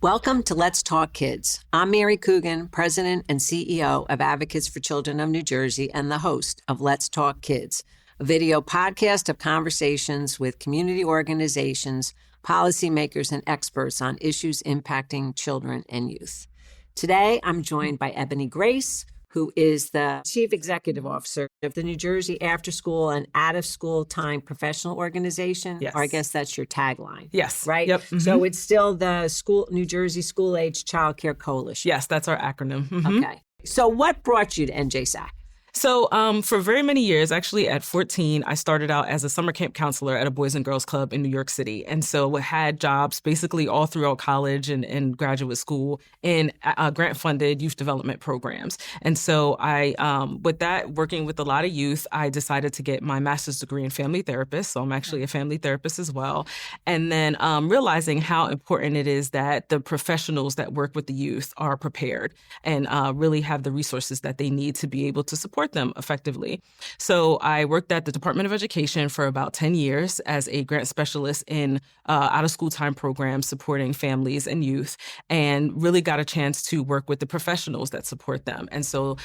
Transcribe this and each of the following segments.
Welcome to Let's Talk Kids. I'm Mary Coogan, President and CEO of Advocates for Children of New Jersey and the host of Let's Talk Kids, a video podcast of conversations with community organizations, policymakers, and experts on issues impacting children and youth. Today, I'm joined by Ebony Grace, who is the Chief Executive Officer of the New Jersey Afterschool and Out-of-School Time Professional Organization. Yes. Or I guess that's your tagline. Yes. Right? Yep. Mm-hmm. So it's still the New Jersey School Age Childcare Coalition. Yes, that's our acronym. Mm-hmm. Okay. So what brought you to NJSACC? So for very many years, actually at 14, I started out as a summer camp counselor at a Boys and Girls Club in New York City. And so I had jobs basically all throughout college and graduate school in grant-funded youth development programs. And so I, with that, working with a lot of youth, I decided to get my master's degree in family therapist. So I'm actually a family therapist as well. And then realizing how important it is that the professionals that work with the youth are prepared and really have the resources that they need to be able to support them effectively. So I worked at the Department of Education for about 10 years as a grant specialist in out-of-school time programs supporting families and youth, and really got a chance to work with the professionals that support them. And so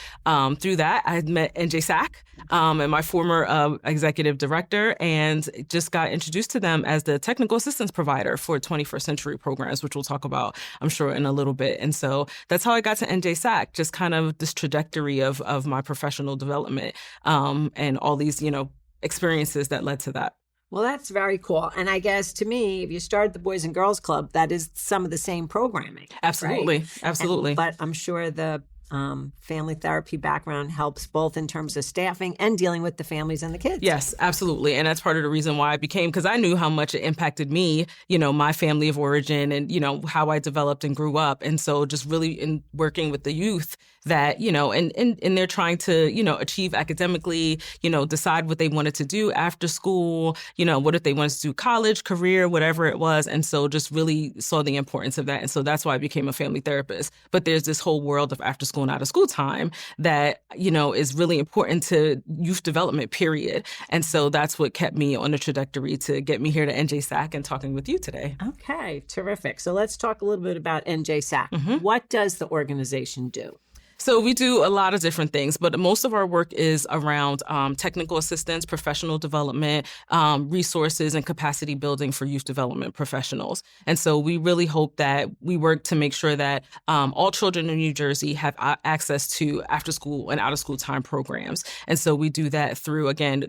through that, I had met NJSACC and my former executive director, and just got introduced to them as the technical assistance provider for 21st century programs, which we'll talk about, I'm sure, in a little bit. And so that's how I got to NJSACC, just kind of this trajectory of my professional development and all these, experiences that led to that. Well, that's very cool. And I guess to me, if you started the Boys and Girls Club, that is some of the same programming. Absolutely. Right? Absolutely. But I'm sure the family therapy background helps both in terms of staffing and dealing with the families and the kids. Yes, absolutely. And that's part of the reason why I became, because I knew how much it impacted me, my family of origin and, how I developed and grew up. And so just really in working with the youth that, and they're trying to, achieve academically, decide what they wanted to do after school, what if they wanted to do college, career, whatever it was. And so just really saw the importance of that. And so that's why I became a family therapist. But there's this whole world of after school and out of school time that, is really important to youth development, period. And so that's what kept me on a trajectory to get me here to NJSACC and talking with you today. Okay, terrific. So let's talk a little bit about NJSACC. Mm-hmm. What does the organization do? So we do a lot of different things, but most of our work is around technical assistance, professional development, resources, and capacity building for youth development professionals. And so we really hope that we work to make sure that all children in New Jersey have access to after-school and out-of-school time programs. And so we do that through, again,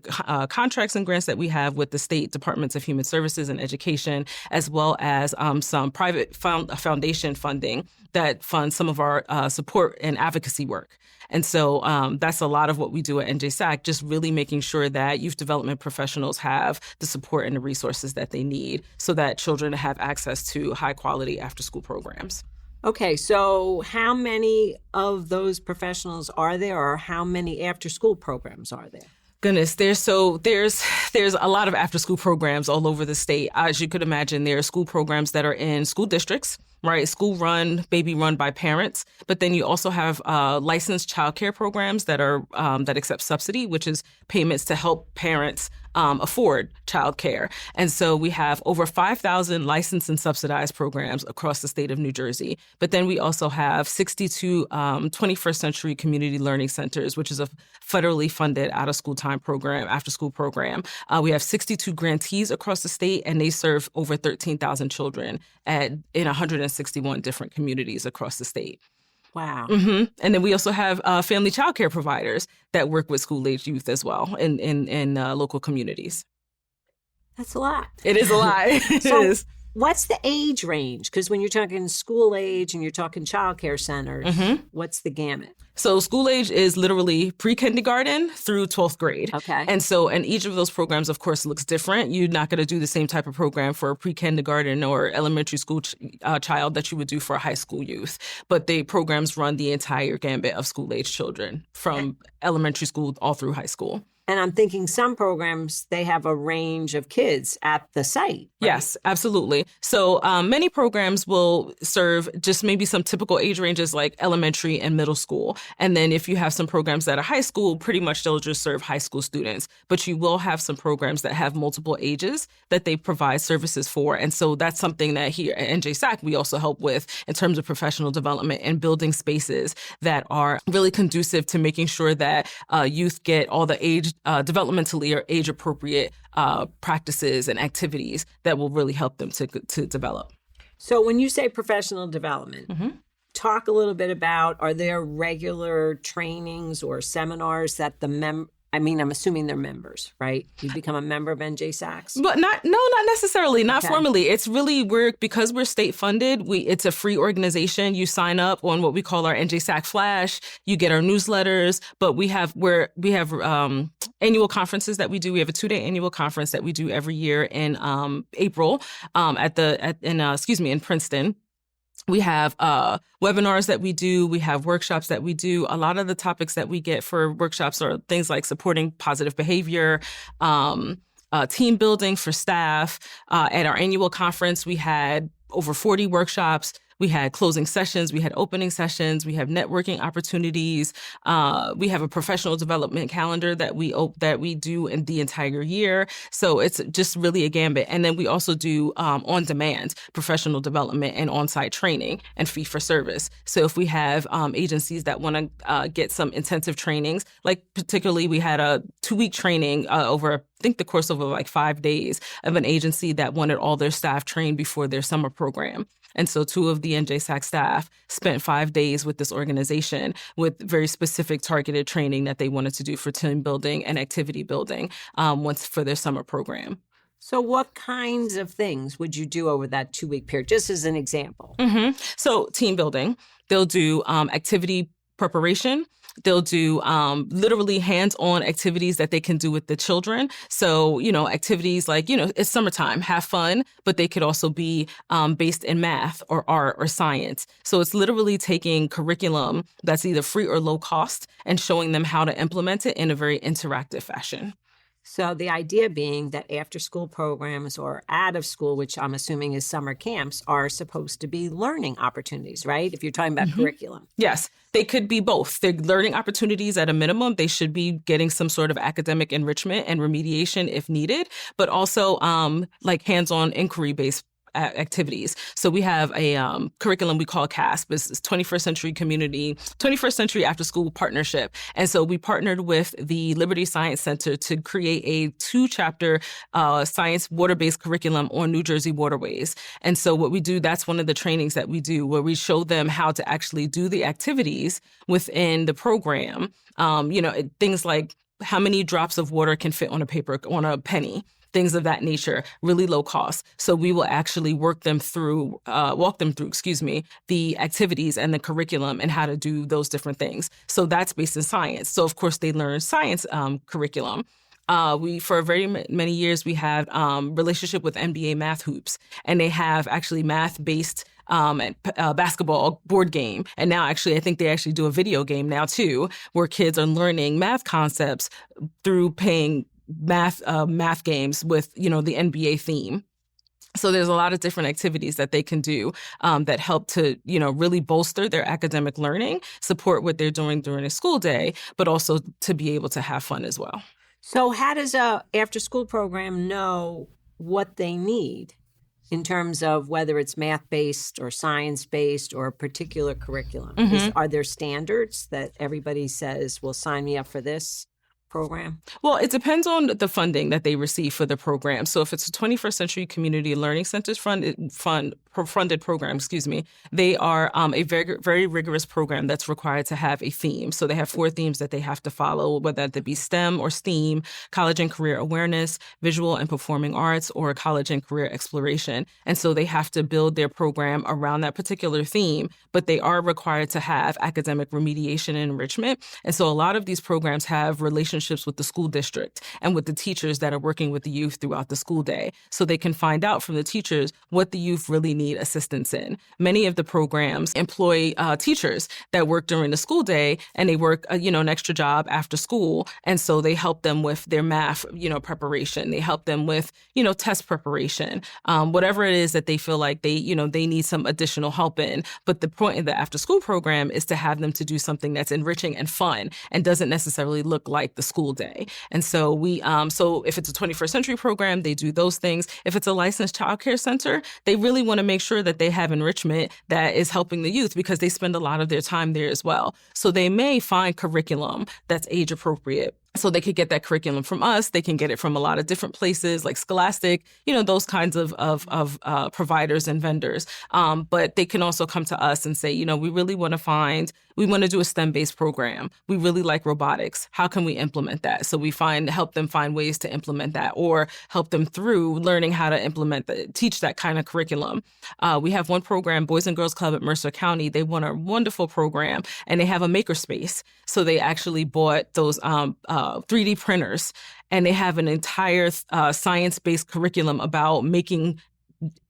contracts and grants that we have with the state departments of human services and education, as well as some private foundation funding that funds some of our support and advocacy work. And so that's a lot of what we do at NJSACC, just really making sure that youth development professionals have the support and the resources that they need so that children have access to high quality after school programs. Okay, so how many of those professionals are there, or how many after school programs are there? Goodness, there's a lot of after school programs all over the state. As you could imagine, there are school programs that are in school districts, right? School run, maybe run by parents. But then you also have licensed childcare programs that are that accept subsidy, which is payments to help parents afford childcare. And so we have over 5,000 licensed and subsidized programs across the state of New Jersey. But then we also have 62 21st century community learning centers, which is a federally funded out-of-school time program, after-school program. We have 62 grantees across the state, and they serve over 13,000 children in 161 different communities across the state. Wow. Mm-hmm. And then we also have family childcare providers that work with school-age youth as well in local communities. That's a lot. It is a lot. It is. What's the age range? Because when you're talking school age and you're talking childcare centers, what's the gamut? So school age is literally pre-kindergarten through 12th grade. Okay. And so, and each of those programs, of course, looks different. You're not going to do the same type of program for a pre-kindergarten or elementary school child that you would do for a high school youth. But the programs run the entire gambit of school age children from elementary school all through high school. And I'm thinking some programs, they have a range of kids at the site. Right? Yes, absolutely. So many programs will serve just maybe some typical age ranges like elementary and middle school. And then if you have some programs that are high school, pretty much they'll just serve high school students. But you will have some programs that have multiple ages that they provide services for. And so that's something that here at NJSACC, we also help with in terms of professional development and building spaces that are really conducive to making sure that youth get all the developmentally or age appropriate practices and activities that will really help them to develop. So when you say professional development, talk a little bit about, are there regular trainings or seminars that I'm assuming they're members, right? You become a member of NJSACC? But not necessarily, not formally. It's really, because we're state funded, it's a free organization. You sign up on what we call our NJSACC Flash. You get our newsletters, but we have annual conferences that we do. We have a 2-day annual conference that we do every year in April in Princeton. We have webinars that we do. We have workshops that we do. A lot of the topics that we get for workshops are things like supporting positive behavior, team building for staff. At our annual conference, we had over 40 workshops. We had closing sessions, we had opening sessions, we have networking opportunities. We have a professional development calendar that we do in the entire year. So it's just really a gambit. And then we also do on-demand professional development and on-site training and fee for service. So if we have agencies that want to get some intensive trainings, like particularly we had a 2-week training over, I think the course of like 5 days of an agency that wanted all their staff trained before their summer program. And so 2 of the NJSACC staff spent 5 days with this organization with very specific targeted training that they wanted to do for team building and activity building once for their summer program. So what kinds of things would you do over that 2-week period, just as an example? So team building, they'll do activity preparation. They'll do literally hands-on activities that they can do with the children. So, activities like, it's summertime, have fun, but they could also be based in math or art or science. So it's literally taking curriculum that's either free or low cost and showing them how to implement it in a very interactive fashion. So the idea being that after-school programs or out-of-school, which I'm assuming is summer camps, are supposed to be learning opportunities, right? If you're talking about curriculum. Yes, they could be both. They're learning opportunities at a minimum. They should be getting some sort of academic enrichment and remediation if needed, but also like hands-on inquiry-based activities. So we have a curriculum we call CASP. It's 21st Century Afterschool Partnership. And so we partnered with the Liberty Science Center to create a 2-chapter science water-based curriculum on New Jersey waterways. And so what we do, that's one of the trainings that we do where we show them how to actually do the activities within the program. Things like how many drops of water can fit on a penny. Things of that nature, really low cost. So we will actually walk them through, the activities and the curriculum and how to do those different things. So that's based in science. So of course they learn science curriculum. For very many years, we had relationship with NBA Math Hoops, and they have actually math-based basketball board game. And now actually, I think they actually do a video game now too, where kids are learning math concepts through playing math games with, the NBA theme. So there's a lot of different activities that they can do that help to, really bolster their academic learning, support what they're doing during a school day, but also to be able to have fun as well. So how does a after-school program know what they need in terms of whether it's math-based or science-based or a particular curriculum? Are there standards that everybody says, well, sign me up for this program? Well, it depends on the funding that they receive for the program. So if it's a 21st Century Community Learning Centers funded program, they are a very, very rigorous program that's required to have a theme. So they have 4 themes that they have to follow, whether that be STEM or STEAM, college and career awareness, visual and performing arts, or college and career exploration. And so they have to build their program around that particular theme, but they are required to have academic remediation and enrichment. And so a lot of these programs have relationships relationships with the school district and with the teachers that are working with the youth throughout the school day, so they can find out from the teachers what the youth really need assistance in. Many of the programs employ teachers that work during the school day, and they work, an extra job after school. And so they help them with their math, preparation. They help them with, test preparation, whatever it is that they feel like they need some additional help in. But the point of the after school program is to have them to do something that's enriching and fun and doesn't necessarily look like the school day. And so so if it's a 21st century program, they do those things. If it's a licensed childcare center, they really want to make sure that they have enrichment that is helping the youth, because they spend a lot of their time there as well. So they may find curriculum that's age appropriate. So they could get that curriculum from us. They can get it from a lot of different places like Scholastic, those kinds of providers and vendors. But they can also come to us and say, we really want to do a STEM-based program. We really like robotics. How can we implement that? So we help them find ways to implement that, or help them through learning how to teach that kind of curriculum. We have one program, Boys and Girls Club at Mercer County. They won a wonderful program, and they have a makerspace. So they actually bought those 3D printers, and they have an entire science-based curriculum about making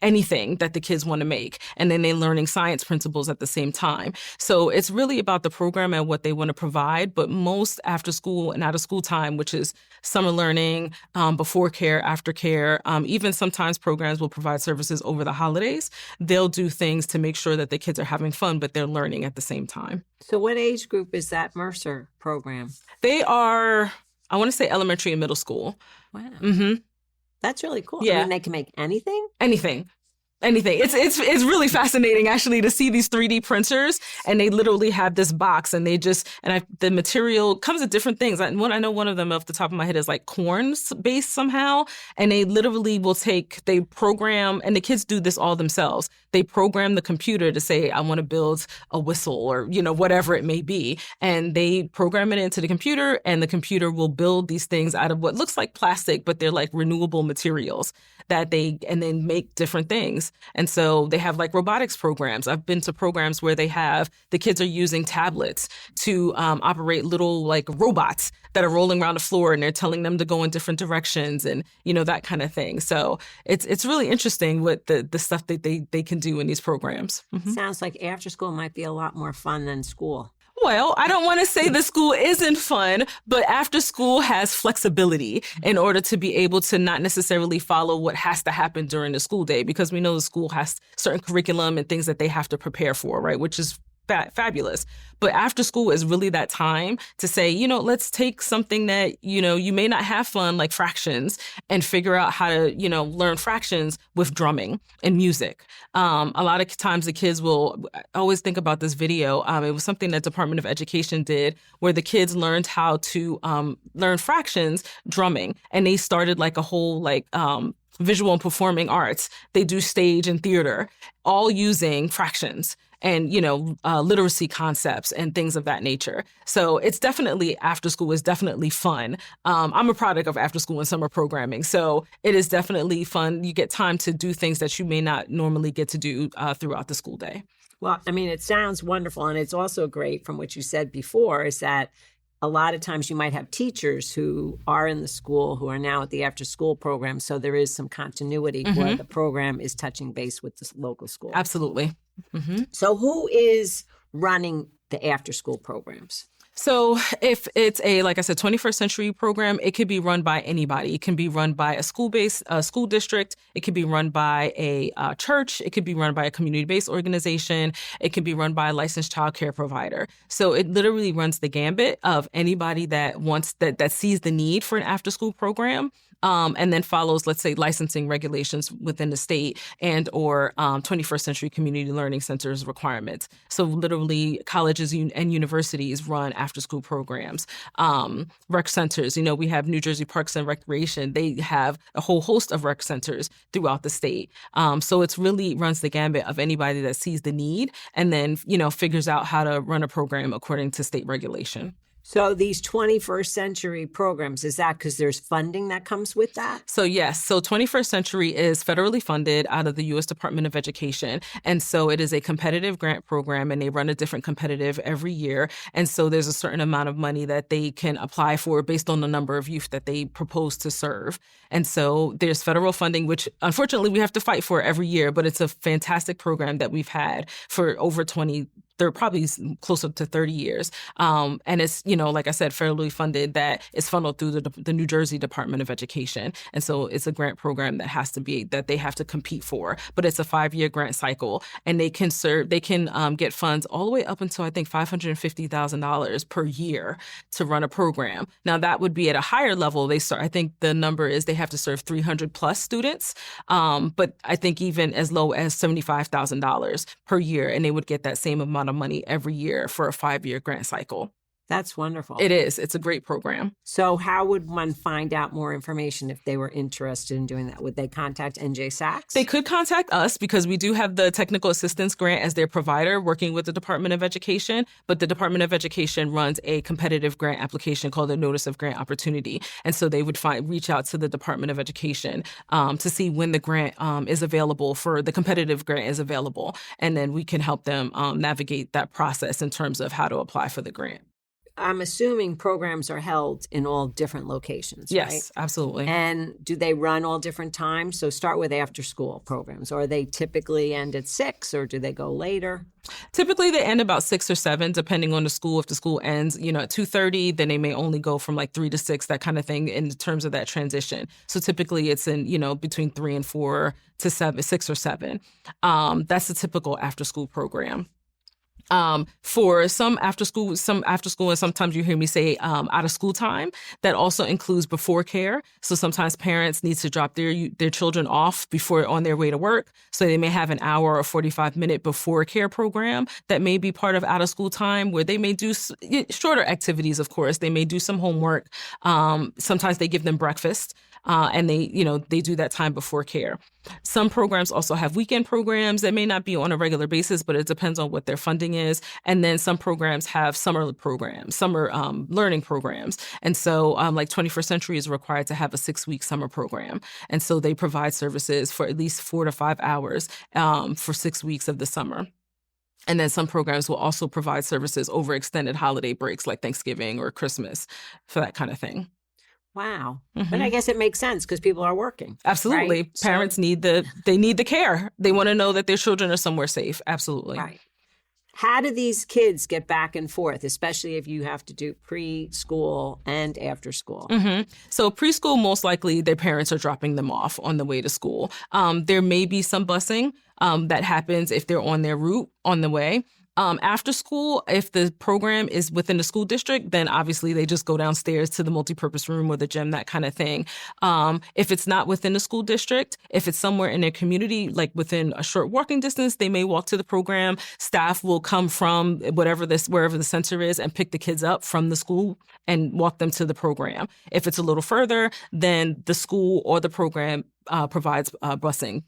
anything that the kids want to make. And then they're learning science principles at the same time. So it's really about the program and what they want to provide. But most after school and out of school time, which is summer learning, before care, after care, even sometimes programs will provide services over the holidays. They'll do things to make sure that the kids are having fun, but they're learning at the same time. So what age group is that Mercer program? They are, I want to say, elementary and middle school. Wow. Mm-hmm. That's really cool. Yeah. I mean, they can make anything? Anything. It's really fascinating actually to see these 3D printers, and they literally have this box, and the material comes in different things. I know one of them off the top of my head is like corn based somehow, and they literally they program, and the kids do this all themselves. They program the computer to say, I want to build a whistle, or, whatever it may be. And they program it into the computer, and the computer will build these things out of what looks like plastic, but they're like renewable materials and then make different things. And so they have like robotics programs. I've been to programs where the kids are using tablets to operate little like robots that are rolling around the floor, and they're telling them to go in different directions, and, that kind of thing. So it's really interesting what the stuff that they can do in these programs. Mm-hmm. Sounds like after school might be a lot more fun than school. Well, I don't want to say the school isn't fun, but after school has flexibility in order to be able to not necessarily follow what has to happen during the school day, because we know the school has certain curriculum and things that they have to prepare for, right? Which is fabulous. But after school is really that time to say, let's take something that, you may not have fun, like fractions, and figure out how to, learn fractions with drumming and music. A lot of times the kids will always think about this video. It was something that Department of Education did where the kids learned how to learn fractions drumming. And they started like a whole visual and performing arts. They do stage and theater, all using fractions and, literacy concepts and things of that nature. So it's definitely, after school is definitely fun. I'm a product of after school and summer programming. So it is definitely fun. You get time to do things that you may not normally get to do throughout the school day. Well, I mean, it sounds wonderful. And it's also great from what you said before is that a lot of times you might have teachers who are in the school who are now at the after school program. So there is some continuity where the program is touching base with the local school. Absolutely. Mm-hmm. So who is running the after school programs? So if it's like I said, 21st century program, it could be run by anybody. It can be run by a school district. It could be run by a church. It could be run by a community-based organization. It can be run by a licensed childcare provider. So it literally runs the gambit of anybody that that sees the need for an after-school program. And then follows, let's say, licensing regulations within the state and or 21st century community learning centers requirements. So literally colleges and universities run after-school programs. Rec centers, we have New Jersey Parks and Recreation. They have a whole host of rec centers throughout the state. So it's really runs the gambit of anybody that sees the need and then, figures out how to run a program according to state regulation. So these 21st century programs, is that because there's funding that comes with that? So yes, so 21st Century is federally funded out of the U.S. Department of Education. And so it is a competitive grant program, and they run a different competitive every year. And so there's a certain amount of money that they can apply for based on the number of youth that they propose to serve. And so there's federal funding, which unfortunately we have to fight for every year, but it's a fantastic program that we've had for over 20 they're probably closer to 30 years. And it's, like I said, federally funded, that is funneled through the New Jersey Department of Education. And so it's a grant program that they have to compete for. But it's a 5-year grant cycle, and they can get funds all the way up until, I think, $550,000 per year to run a program. Now, that would be at a higher level. I think the number is they have to serve 300 plus students. But I think even as low as $75,000 per year, and they would get that same amount of money every year for a 5-year grant cycle. That's wonderful. It is. It's a great program. So how would one find out more information if they were interested in doing that? Would they contact NJSACC? They could contact us because we do have the technical assistance grant as their provider working with the Department of Education. But the Department of Education runs a competitive grant application called a Notice of Grant Opportunity. And so they would reach out to the Department of Education to see when the grant is available, for the competitive grant is available. And then we can help them navigate that process in terms of how to apply for the grant. I'm assuming programs are held in all different locations, yes, right? Absolutely. And do they run all different times? So start with after-school programs. Or they typically end at 6, or do they go later? Typically, they end about 6 or 7, depending on the school. If the school ends, at 2:30, then they may only go from like 3 to 6, that kind of thing, in terms of that transition. So typically, it's in between 3 and 4 to 6 or 7. That's the typical after-school program. For some after school, and sometimes you hear me say out of school time, that also includes before care. So sometimes parents need to drop their children off before on their way to work. So they may have an hour or 45-minute before care program that may be part of out of school time, where they may do shorter activities. Of course, they may do some homework. Sometimes they give them breakfast. And they do that time before care. Some programs also have weekend programs that may not be on a regular basis, but it depends on what their funding is. And then some programs have summer programs, summer learning programs. And so like 21st Century is required to have a 6-week summer program. And so they provide services for at least 4 to 5 hours for 6 weeks of the summer. And then some programs will also provide services over extended holiday breaks like Thanksgiving or Christmas, for that kind of thing. Wow. Mm-hmm. But I guess it makes sense because people are working. Absolutely. Right? Parents need the care. They want to know that their children are somewhere safe. Absolutely. Right. How do these kids get back and forth, especially if you have to do preschool and after school? Mm-hmm. So preschool, most likely their parents are dropping them off on the way to school. There may be some busing that happens if they're on their route on the way. After school, if the program is within the school district, then obviously they just go downstairs to the multipurpose room or the gym, that kind of thing. If it's not within the school district, if it's somewhere in their community, like within a short walking distance, they may walk to the program. Staff will come from wherever the center is and pick the kids up from the school and walk them to the program. If it's a little further, then the school or the program provides busing,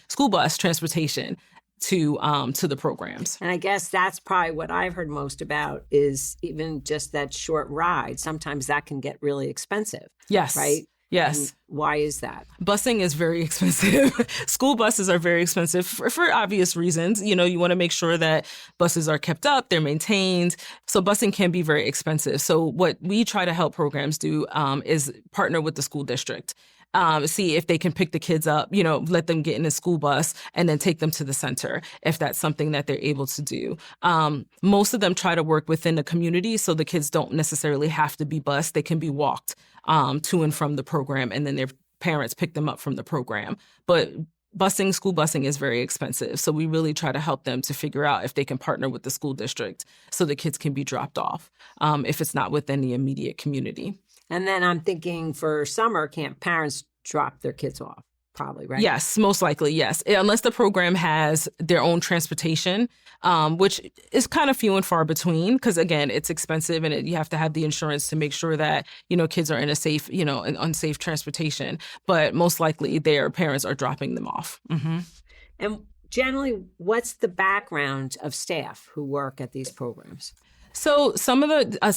school bus transportation to the programs. And I guess that's probably what I've heard most about, is even just that short ride. Sometimes that can get really expensive. Yes. Right? Yes. And why is that? Busing is very expensive. School buses are very expensive for obvious reasons. You want to make sure that buses are kept up, they're maintained. So busing can be very expensive. So what we try to help programs do is partner with the school district. See if they can pick the kids up, let them get in a school bus and then take them to the center, if that's something that they're able to do. Most of them try to work within the community, so the kids don't necessarily have to be bused. They can be walked to and from the program, and then their parents pick them up from the program. But school busing is very expensive. So we really try to help them to figure out if they can partner with the school district so the kids can be dropped off if it's not within the immediate community. And then I'm thinking for summer camp, parents drop their kids off, probably, right? Yes, most likely, yes. Unless the program has their own transportation, which is kind of few and far between, because, again, it's expensive and you have to have the insurance to make sure that, kids are in a safe, an unsafe transportation. But most likely their parents are dropping them off. Mm-hmm. And generally, what's the background of staff who work at these programs? So some of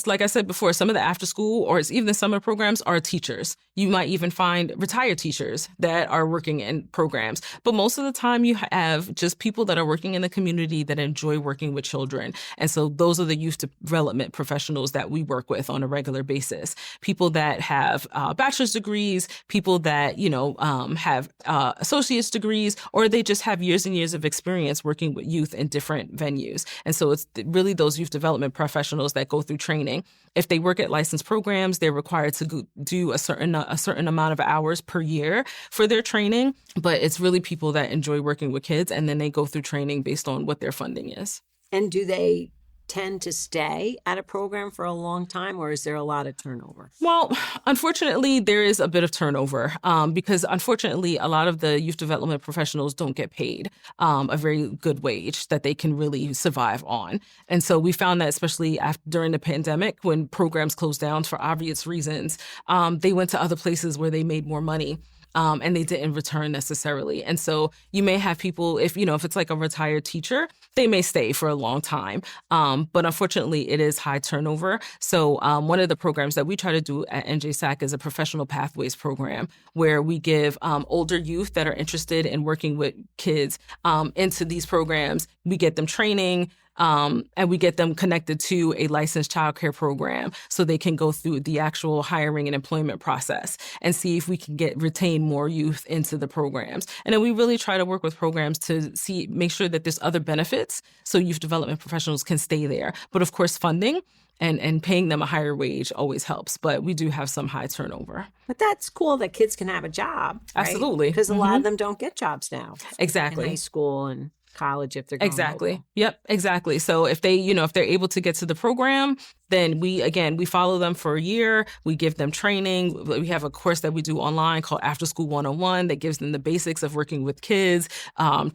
like I said before, some of the after school or even the summer programs are teachers. You might even find retired teachers that are working in programs. But most of the time you have just people that are working in the community that enjoy working with children. And so those are the youth development professionals that we work with on a regular basis. People that have bachelor's degrees, people that, have associate's degrees, or they just have years and years of experience working with youth in different venues. And so it's really those youth development professionals that go through training. If they work at licensed programs, they're required to do a certain amount of hours per year for their training. But it's really people that enjoy working with kids, and then they go through training based on what their funding is. And do they tend to stay at a program for a long time, or is there a lot of turnover? Well, unfortunately, there is a bit of turnover because unfortunately, a lot of the youth development professionals don't get paid a very good wage that they can really survive on. And so we found that especially during the pandemic, when programs closed down for obvious reasons, they went to other places where they made more money. And they didn't return necessarily. And so you may have people, if it's like a retired teacher, they may stay for a long time. But unfortunately, it is high turnover. So one of the programs that we try to do at NJSACC is a professional pathways program where we give older youth that are interested in working with kids into these programs. We get them training. And we get them connected to a licensed childcare program so they can go through the actual hiring and employment process and see if we can retain more youth into the programs. And then we really try to work with programs to make sure that there's other benefits so youth development professionals can stay there. But of course, funding and paying them a higher wage always helps. But we do have some high turnover. But that's cool that kids can have a job. Right? Absolutely. Because a lot of them don't get jobs now. Exactly. In high school and college if they're going Exactly. local. Yep, exactly. So if they, if they're able to get to the program, then we follow them for a year. We give them training. We have a course that we do online called Afterschool 101 that gives them the basics of working with kids,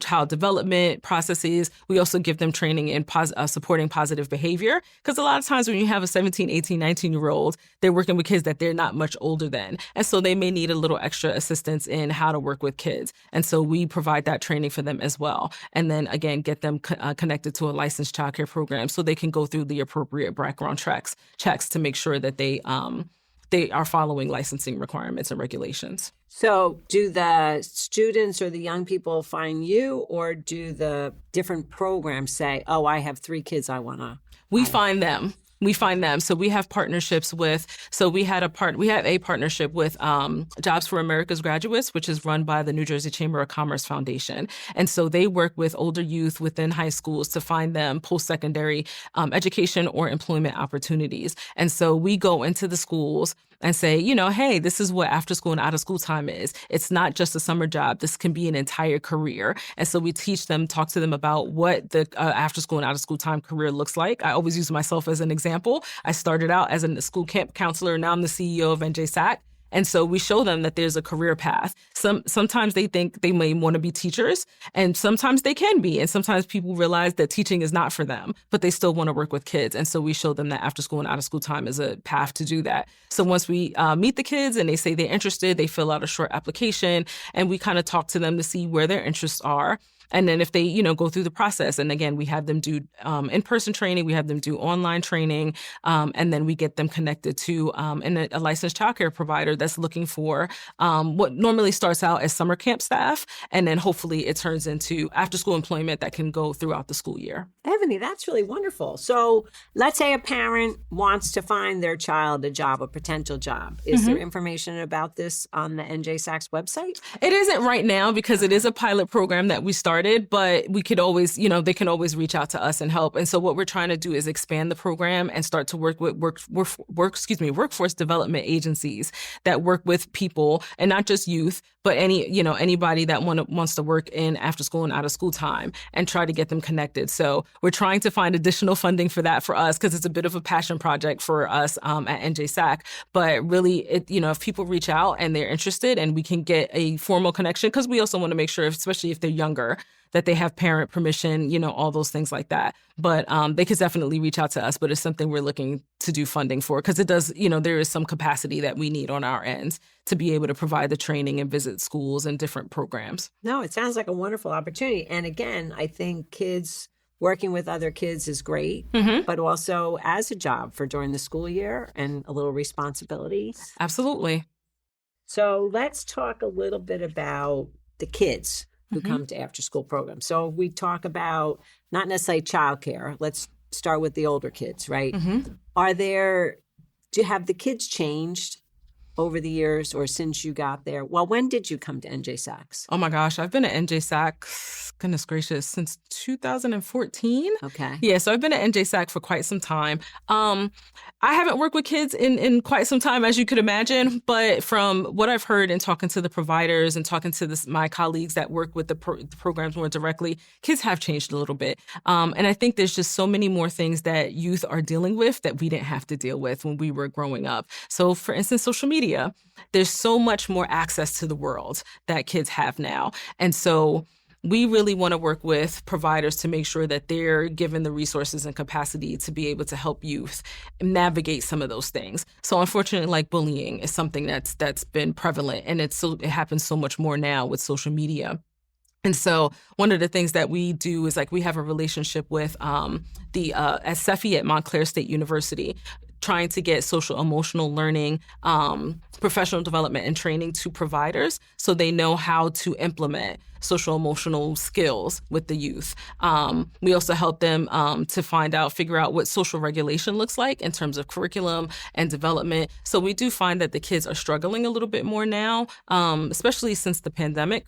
child development processes. We also give them training in supporting positive behavior. Because a lot of times when you have a 17, 18, 19-year-old, they're working with kids that they're not much older than. And so they may need a little extra assistance in how to work with kids. And so we provide that training for them as well. And then again, get them connected to a licensed childcare program so they can go through the appropriate background checks to make sure that they are following licensing requirements and regulations. So do the students or the young people find you, or do the different programs say, oh, I have 3 kids I want to? We find them. So we have partnerships we have a partnership with Jobs for America's Graduates, which is run by the New Jersey Chamber of Commerce Foundation. And so they work with older youth within high schools to find them post-secondary education or employment opportunities. And so we go into the schools and say, hey, this is what after school and out of school time is. It's not just a summer job. This can be an entire career. And so we talk to them about what the after school and out of school time career looks like. I always use myself as an example. I started out as a school camp counselor. Now I'm the CEO of NJSACC. And so we show them that there's a career path. Sometimes they think they may want to be teachers, and sometimes they can be. And sometimes people realize that teaching is not for them, but they still want to work with kids. And so we show them that after school and out of school time is a path to do that. So once we meet the kids and they say they're interested, they fill out a short application, and we kind of talk to them to see where their interests are. And then if they, go through the process, and again, we have them do in-person training, we have them do online training, and then we get them connected to a licensed childcare provider that's looking for what normally starts out as summer camp staff, and then hopefully it turns into after-school employment that can go throughout the school year. Ebony, that's really wonderful. So let's say a parent wants to find their child a job, a potential job. Is there information about this on the NJSACC's website? It isn't right now because it is a pilot program that we started, but we could always, they can always reach out to us and help. And so what we're trying to do is expand the program and start to work with workforce development agencies that work with people, and not just youth, but anybody that wants to work in after school and out of school time, and try to get them connected. So we're trying to find additional funding for that for us, because it's a bit of a passion project for us at NJSACC. But really, if people reach out and they're interested and we can get a formal connection, because we also want to make sure, especially if they're younger, that they have parent permission, all those things like that. But they could definitely reach out to us, but it's something we're looking to do funding for, because it does, there is some capacity that we need on our end to be able to provide the training and visit schools and different programs. No, it sounds like a wonderful opportunity. And again, I think kids working with other kids is great, but also as a job for during the school year and a little responsibility. Absolutely. So let's talk a little bit about the kids who come to after school programs. So we talk about not necessarily childcare. Let's start with the older kids, right? Have the kids changed over the years or since you got there? Well, when did you come to NJSACC? Oh my gosh, I've been at NJSACC, goodness gracious, since 2014. Okay. Yeah, so I've been at NJSACC for quite some time. I haven't worked with kids in quite some time, as you could imagine, but from what I've heard and talking to the providers and talking to my colleagues that work with the programs more directly, kids have changed a little bit. And I think there's just so many more things that youth are dealing with that we didn't have to deal with when we were growing up. So for instance, social media. There's so much more access to the world that kids have now. And so we really want to work with providers to make sure that they're given the resources and capacity to be able to help youth navigate some of those things. So unfortunately, like bullying is something that's been prevalent, and it happens so much more now with social media. And so one of the things that we do is we have a relationship with the CEFI at Montclair State University, trying to get social emotional learning, professional development and training to providers so they know how to implement social emotional skills with the youth. We also help them to figure out what social regulation looks like in terms of curriculum and development. So we do find that the kids are struggling a little bit more now, especially since the pandemic,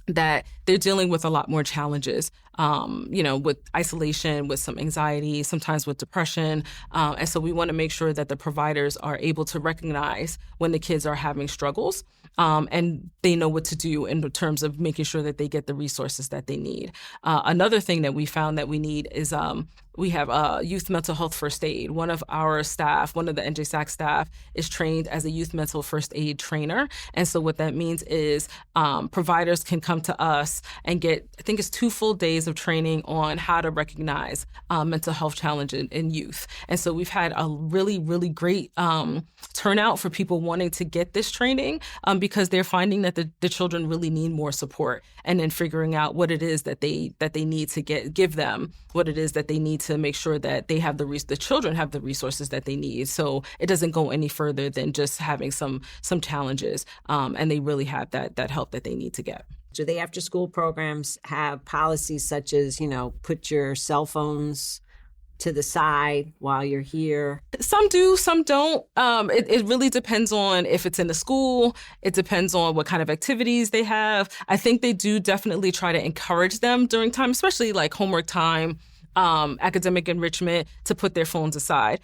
that they're dealing with a lot more challenges, with isolation, with some anxiety, sometimes with depression. And so we want to make sure that the providers are able to recognize when the kids are having struggles, and they know what to do in terms of making sure that they get the resources that they need. Another thing that we found that we need is we have youth mental health first aid. One of our staff, one of the NJSACC staff, is trained as a youth mental first aid trainer. And so what that means is providers can come to us and get, I think it's 2 full days of training on how to recognize mental health challenges in youth. And so we've had a really, really great turnout for people wanting to get this training because they're finding that the children really need more support, and then figuring out what it is that they need to give them, what it is that they need to make sure that they have the children have the resources that they need. So it doesn't go any further than just having some challenges, and they really have that help that they need to get. Do the after school programs have policies such as, put your cell phones to the side while you're here? Some do, some don't. It really depends on if it's in the school. It depends on what kind of activities they have. I think they do definitely try to encourage them during time, especially like homework time, academic enrichment, to put their phones aside.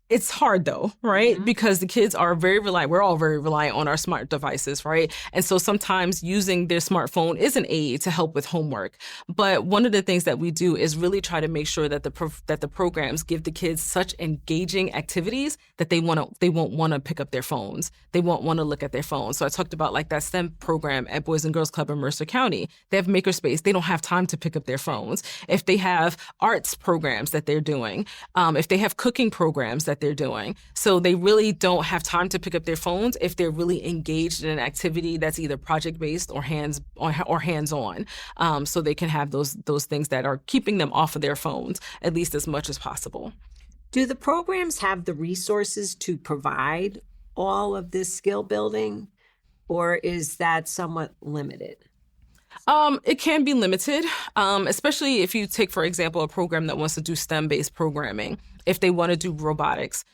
It's hard though, right? Mm-hmm. Because the kids are very reliant. We're all very reliant on our smart devices, right? And so sometimes using their smartphone is an aid to help with homework. But one of the things that we do is really try to make sure that the programs give the kids such engaging activities that they won't want to pick up their phones. They won't want to look at their phones. So I talked about that STEM program at Boys and Girls Club in Mercer County. They have makerspace. They don't have time to pick up their phones. If they have arts programs that they're doing, if they have cooking programs that they're doing. So they really don't have time to pick up their phones if they're really engaged in an activity that's either project-based or hands-on. So they can have those things that are keeping them off of their phones at least as much as possible. Do the programs have the resources to provide all of this skill building, or is that somewhat limited? It can be limited, especially if you take, for example, a program that wants to do STEM-based programming. If they want to do robotics,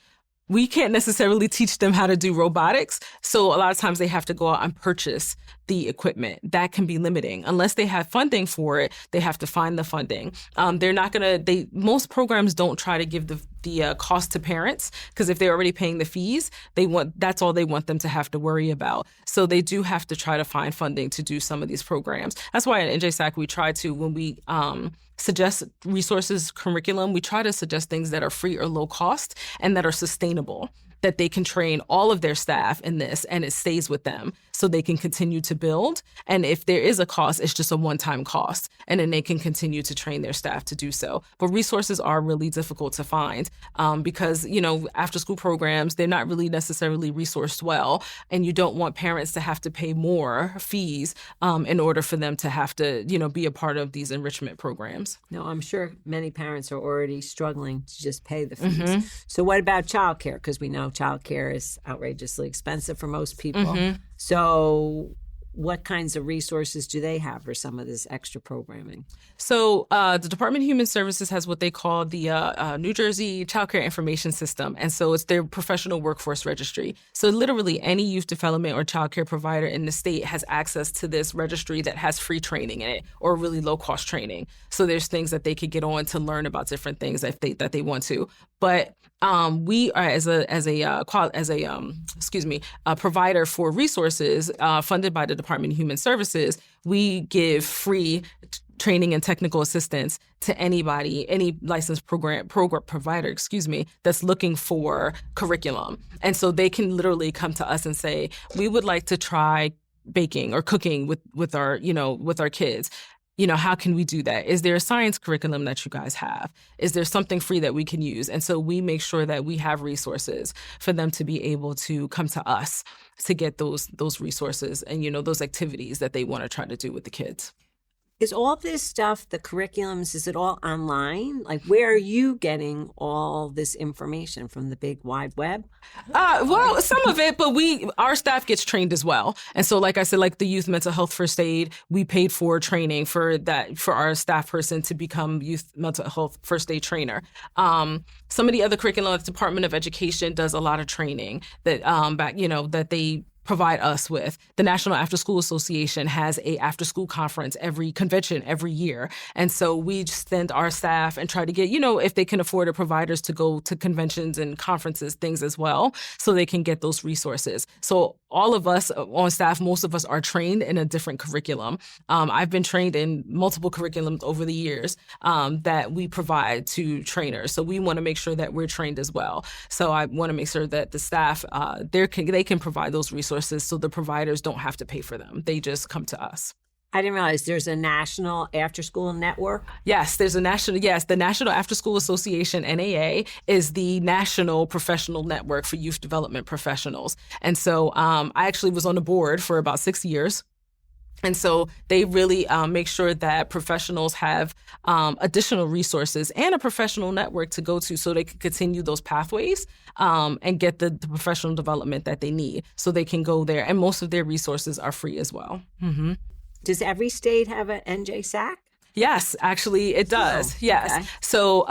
we can't necessarily teach them how to do robotics. So a lot of times they have to go out and purchase the equipment. That can be limiting. Unless they have funding for it, they have to find the funding. Most programs don't try to give the cost to parents, because if they're already paying the fees, that's all they want them to have to worry about. So they do have to try to find funding to do some of these programs. That's why at NJSACC we try to, when we suggest resources, curriculum, we try to suggest things that are free or low cost and that are sustainable. that they can train all of their staff in this and it stays with them so they can continue to build. And if there is a cost, it's just a one-time cost. And then they can continue to train their staff to do so. But resources are really difficult to find because, after school programs, they're not really necessarily resourced well. And you don't want parents to have to pay more fees in order for them to have to, be a part of these enrichment programs. No, I'm sure many parents are already struggling to just pay the fees. So what about childcare? Because we know childcare is outrageously expensive for most people. So what kinds of resources do they have for some of this extra programming? So the Department of Human Services has what they call the New Jersey Childcare Information System. And so it's their professional workforce registry. So literally any youth development or childcare provider in the state has access to this registry that has free training in it or really low cost training. So there's things that they could get on to learn about different things that they want to. But we are as a provider for resources funded by the Department of Human Services. We give free training and technical assistance to anybody, any licensed program provider, that's looking for curriculum. And so they can literally come to us and say, we would like to try baking or cooking with our kids. How can we do that? Is there a science curriculum that you guys have? Is there something free that we can use? And so we make sure that we have resources for them to be able to come to us to get those resources and, those activities that they want to try to do with the kids. Is all this stuff, the curriculums, is it all online? Like, where are you getting all this information from the big wide web? Well, some of it, but our staff gets trained as well. And so, like I said, like the youth mental health first aid, we paid for training for our staff person to become youth mental health first aid trainer. Some of the other curriculum, the Department of Education does a lot of training that that they provide us with. The National Afterschool Association has a after-school convention every year. And so we send our staff and try to get, if they can afford it, providers to go to conventions and conferences, things as well, so they can get those resources. So all of us on staff, most of us are trained in a different curriculum. I've been trained in multiple curriculums over the years that we provide to trainers. So we want to make sure that we're trained as well. So I want to make sure that the staff, they can provide those resources so the providers don't have to pay for them. They just come to us. I didn't realize there's a national after-school network. Yes, the National Afterschool Association, NAA, is the national professional network for youth development professionals. And so I actually was on the board for about 6 years. And so they really make sure that professionals have additional resources and a professional network to go to so they can continue those pathways and get the professional development that they need so they can go there. And most of their resources are free as well. Mm-hmm. Does every state have an NJSACC? Yes, actually it does. Yes. Okay. So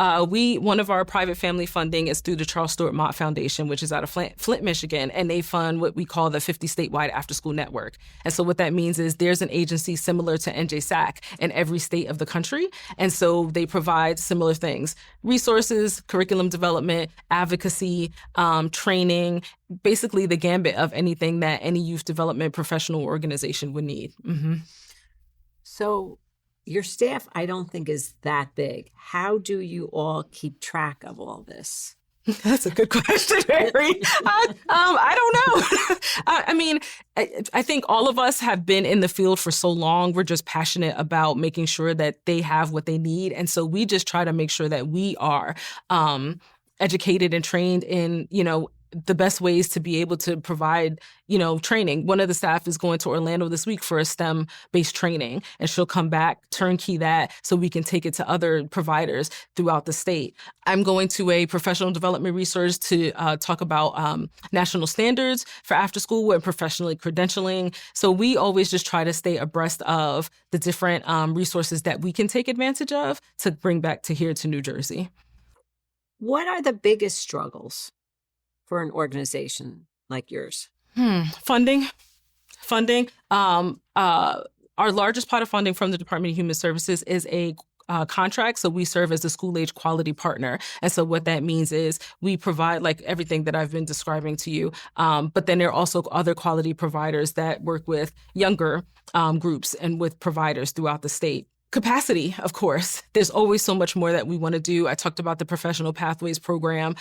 one of our private family funding is through the Charles Stewart Mott Foundation, which is out of Flint, Michigan, and they fund what we call the 50 statewide after school network. And so what that means is there's an agency similar to NJSACC in every state of the country. And so they provide similar things: resources, curriculum development, advocacy, training, basically the gambit of anything that any youth development professional organization would need. Mm-hmm. So your staff, I don't think, is that big. How do you all keep track of all this? That's a good question, Mary. I don't know. I mean, I think all of us have been in the field for so long. We're just passionate about making sure that they have what they need. And so we just try to make sure that we are educated and trained in, the best ways to be able to provide, training. One of the staff is going to Orlando this week for a STEM-based training, and she'll come back, turnkey that, so we can take it to other providers throughout the state. I'm going to a professional development resource to talk about national standards for after school and professionally credentialing. So we always just try to stay abreast of the different resources that we can take advantage of to bring back to here to New Jersey. What are the biggest struggles for an organization like yours? Funding. Our largest pot of funding from the Department of Human Services is a contract. So we serve as a school-age quality partner. And so what that means is we provide like everything that I've been describing to you. But then there are also other quality providers that work with younger groups and with providers throughout the state. Capacity, of course. There's always so much more that we want to do. I talked about the Professional Pathways program.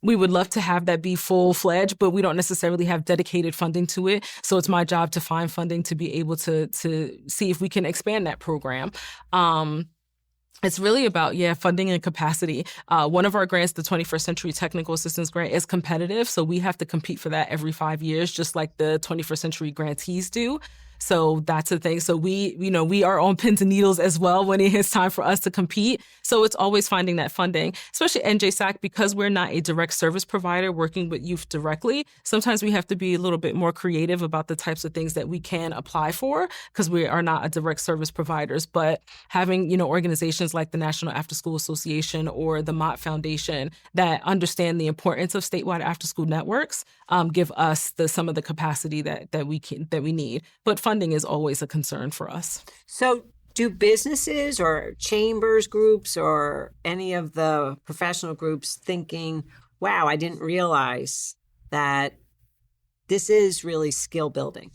We would love to have that be full-fledged, but we don't necessarily have dedicated funding to it. So it's my job to find funding to be able to see if we can expand that program. It's really about, funding and capacity. One of our grants, the 21st Century Technical Assistance Grant, is competitive. So we have to compete for that every 5 years, just like the 21st Century grantees do. So that's the thing. So we are on pins and needles as well when it's time for us to compete. So it's always finding that funding, especially NJSACC, because we're not a direct service provider working with youth directly. Sometimes we have to be a little bit more creative about the types of things that we can apply for because we are not a direct service providers. But having, organizations like the National Afterschool Association or the Mott Foundation that understand the importance of statewide after-school networks give us some of the capacity that we need. But funding is always a concern for us. So do businesses or chambers groups or any of the professional groups thinking, wow, I didn't realize that this is really skill building,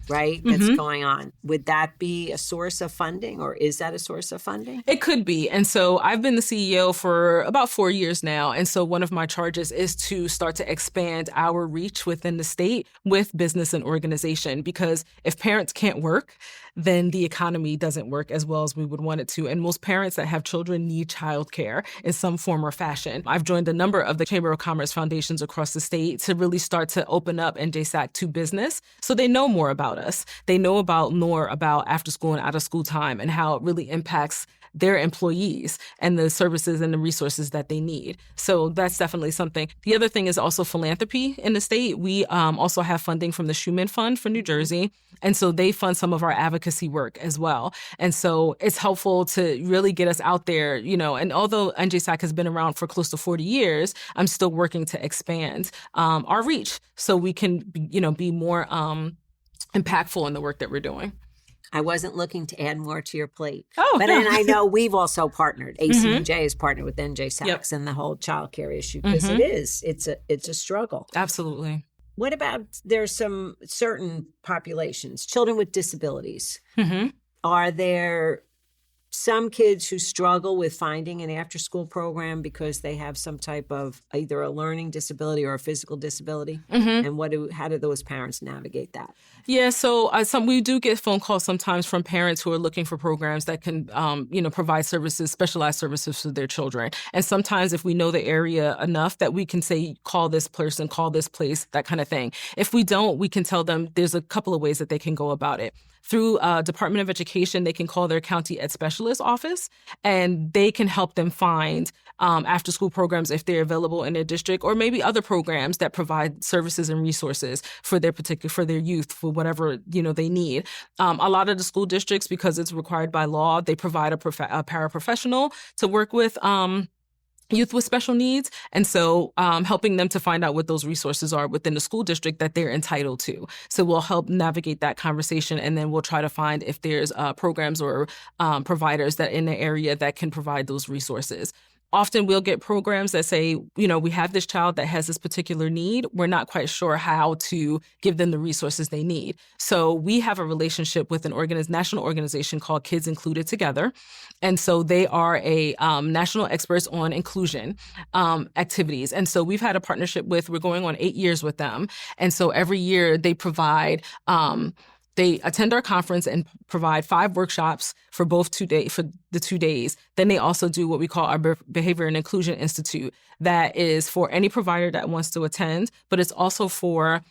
right? That's going on. Would that be a source of funding, or is that a source of funding? It could be. And so I've been the CEO for about 4 years now. And so one of my charges is to start to expand our reach within the state with business and organization, because if parents can't work, then the economy doesn't work as well as we would want it to. And most parents that have children need childcare in some form or fashion. I've joined a number of the Chamber of Commerce foundations across the state to really start to open up NJSACC to business so they know more about us. They know more about after school and out of school time and how it really impacts their employees and the services and the resources that they need. So that's definitely something. The other thing is also philanthropy in the state. We also have funding from the Schumann Fund for New Jersey. And so they fund some of our advocacy work as well. And so it's helpful to really get us out there, and although NJSACC has been around for close to 40 years, I'm still working to expand our reach so we can, be more impactful in the work that we're doing. I wasn't looking to add more to your plate. Oh, but no. And I know we've also partnered. ACNJ has partnered with NJSACC and the whole childcare issue, because it's a struggle. Absolutely. What about there's some certain populations, children with disabilities? Are there some kids who struggle with finding an after-school program because they have some type of either a learning disability or a physical disability? And how do those parents navigate that? Yeah, so we do get phone calls sometimes from parents who are looking for programs that can, provide services, specialized services for their children. And sometimes if we know the area enough that we can say, call this person, call this place, that kind of thing. If we don't, we can tell them there's a couple of ways that they can go about it. Through Department of Education, they can call their county ed specialist office, and they can help them find after-school programs if they're available in their district, or maybe other programs that provide services and resources for their youth, for whatever they need. A lot of the school districts, because it's required by law, they provide a paraprofessional to work with youth with special needs. And so helping them to find out what those resources are within the school district that they're entitled to. So we'll help navigate that conversation, and then we'll try to find if there's programs or providers that in the area that can provide those resources. Often we'll get programs that say, we have this child that has this particular need. We're not quite sure how to give them the resources they need. So we have a relationship with an national organization called Kids Included Together. And so they are a national experts on inclusion activities. And so we've had a partnership we're going on 8 years with them. And so every year they provide they attend our conference and provide 5 workshops for the 2 days. Then they also do what we call our Behavior and Inclusion Institute. That is for any provider that wants to attend, but it's also for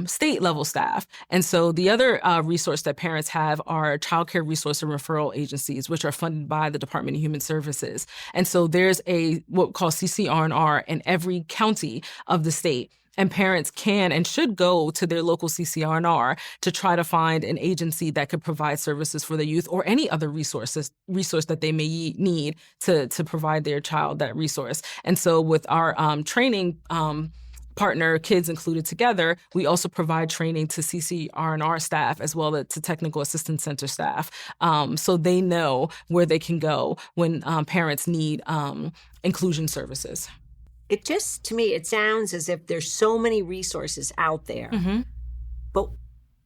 state level staff. And so the other resource that parents have are childcare resource and referral agencies, which are funded by the Department of Human Services. And so there's what we call CCR&R in every county of the state. And parents can and should go to their local CCR&R to try to find an agency that could provide services for the youth, or any other resource that they may need to provide their child that resource. And so with our training partner, Kids Included Together, we also provide training to CCR&R staff as well as to Technical Assistance Center staff, so they know where they can go when parents need inclusion services. To me, it sounds as if there's so many resources out there. But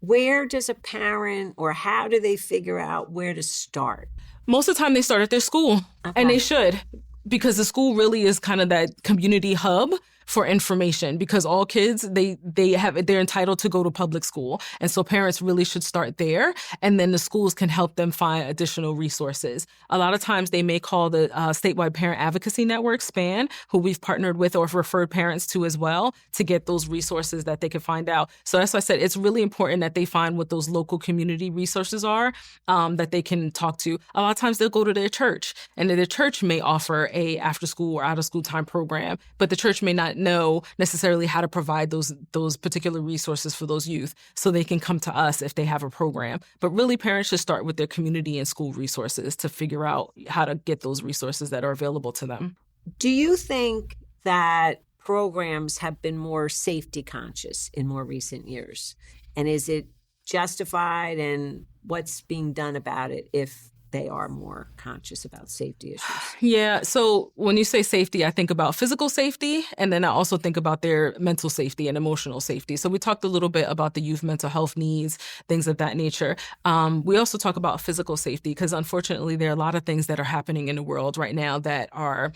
where does a parent, or how do they figure out where to start? Most of the time they start at their school, and they should, because the school really is kind of that community hub for information, because all kids, they're entitled to go to public school. And so parents really should start there. And then the schools can help them find additional resources. A lot of times they may call the Statewide Parent Advocacy Network, SPAN, who we've partnered with or referred parents to as well, to get those resources that they can find out. So that's why I said it's really important that they find what those local community resources are that they can talk to. A lot of times they'll go to their church, and their church may offer a after school or out of school time program, but the church may not know necessarily how to provide those particular resources for those youth, so they can come to us if they have a program. But really, parents should start with their community and school resources to figure out how to get those resources that are available to them. Do you think that programs have been more safety conscious in more recent years? And is it justified, and what's being done about it if they are more conscious about safety issues? Yeah. So when you say safety, I think about physical safety, and then I also think about their mental safety and emotional safety. So we talked a little bit about the youth mental health needs, things of that nature. We also talk about physical safety because unfortunately there are a lot of things that are happening in the world right now that are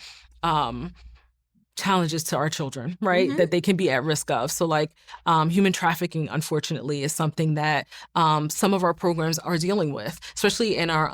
challenges to our children, right? That they can be at risk of. So like human trafficking, unfortunately, is something that some of our programs are dealing with, especially in our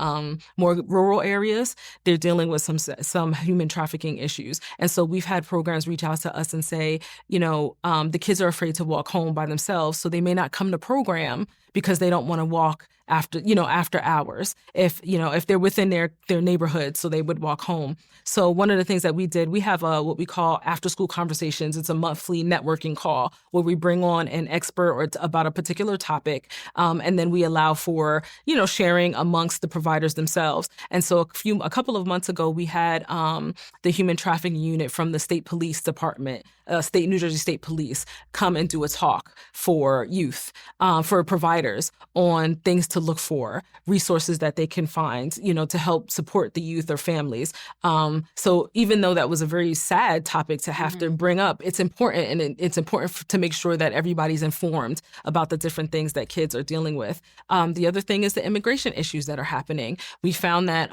more rural areas. They're dealing with some human trafficking issues. And so we've had programs reach out to us and say, the kids are afraid to walk home by themselves, so they may not come to program because they don't want to walk after hours. If they're within their neighborhood, so they would walk home. So one of the things that we did, we have what we call after school conversations. It's a monthly networking call where we bring on an expert about a particular topic. And then we allow for, sharing amongst the providers themselves. And so a couple of months ago, we had the human trafficking unit from the state police department, New Jersey State Police, come and do a talk for youth, for providers on things to look for, resources that they can find, to help support the youth or families. So even though that was a very sad topic to have to bring up, it's important, and it's important to make sure that everybody's informed about the different things that kids are dealing with. The other thing is the immigration issues that are happening. We found that